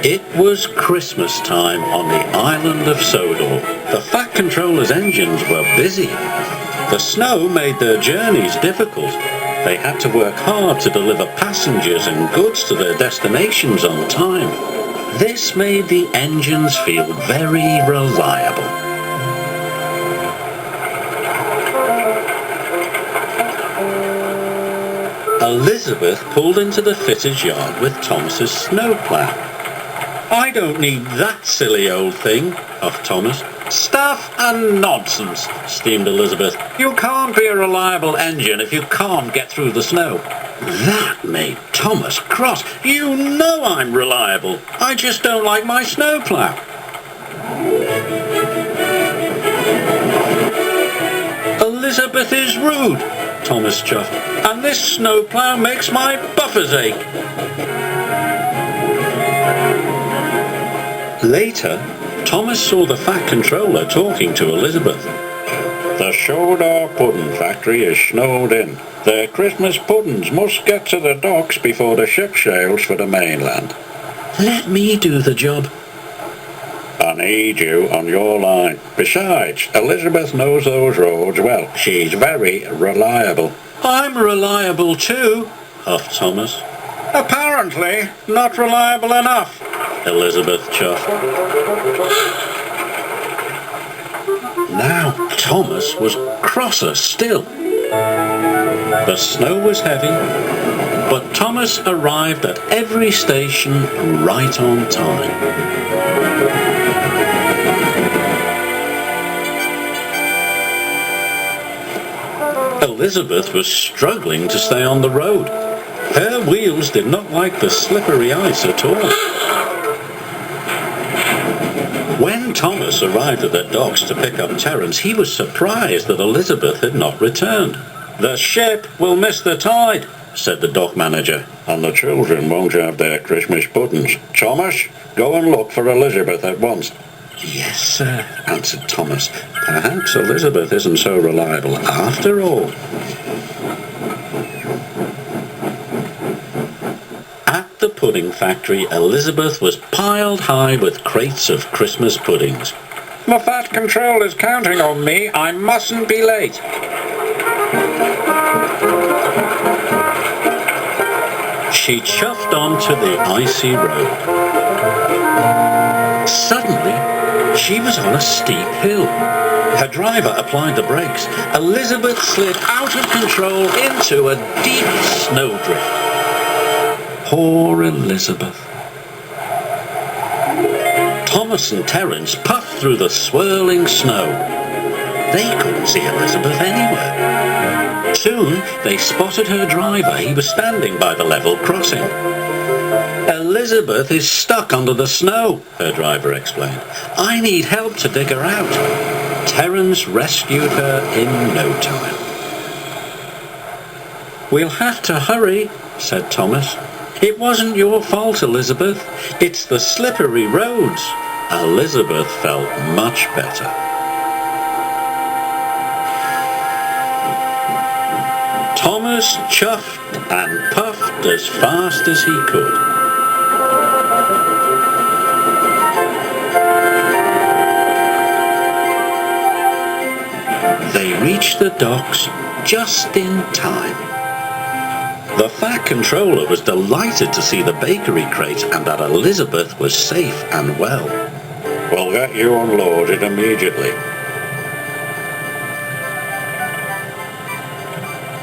It was Christmas time on the island of Sodor. The Fat Controller's engines were busy. The snow made their journeys difficult. They had to work hard to deliver passengers and goods to their destinations on time. This made the engines feel very reliable. Elizabeth pulled into the fitter's yard with Thomas's snowplow. "I don't need that silly old thing," puffed Thomas. "Stuff and nonsense," steamed Elizabeth. "You can't be a reliable engine if you can't get through the snow." That made Thomas cross. "You know I'm reliable. I just don't like my snowplow." "Elizabeth is rude," Thomas chuffed, "and this snowplow makes my buffers ache." Later, Thomas saw the Fat Controller talking to Elizabeth. "The Sodor Pudding Factory is snowed in. Their Christmas puddings must get to the docks before the ship sails for the mainland." "Let me do the job." "I need you on your line. Besides, Elizabeth knows those roads well. She's very reliable." "I'm reliable too," huffed Thomas. "Apparently not reliable enough," Elizabeth chuffed. Now Thomas was crosser still. The snow was heavy, but Thomas arrived at every station right on time. Elizabeth was struggling to stay on the road. Her wheels did not like the slippery ice at all. When Thomas arrived at the docks to pick up Terence, he was surprised that Elizabeth had not returned. "The ship will miss the tide," said the dock manager, "and the children won't have their Christmas puddings. Thomas, go and look for Elizabeth at once." "Yes, sir," answered Thomas. "Perhaps Elizabeth isn't so reliable after all." At the pudding factory, Elizabeth was piled high with crates of Christmas puddings. "The Fat Controller's counting on me. I mustn't be late." She chuffed onto the icy road. Suddenly, she was on a steep hill. Her driver applied the brakes. Elizabeth slid out of control into a deep snowdrift. Poor Elizabeth. Thomas and Terence puffed through the swirling snow. They couldn't see Elizabeth anywhere. Soon they spotted her driver. He was standing by the level crossing. "Elizabeth is stuck under the snow," her driver explained. "I need help to dig her out." Terence rescued her in no time. "We'll have to hurry," said Thomas. "It wasn't your fault, Elizabeth. It's the slippery roads." Elizabeth felt much better. Thomas chuffed and puffed as fast as he could. They reached the docks just in time. The Fat Controller was delighted to see the bakery crate and that Elizabeth was safe and well. "We'll get you unloaded immediately."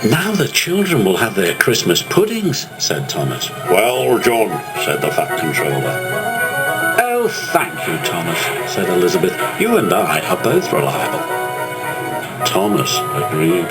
"Now the children will have their Christmas puddings," said Thomas. "Well done," said the Fat Controller. "Oh, thank you, Thomas," said Elizabeth. "You and I are both reliable." Thomas agreed.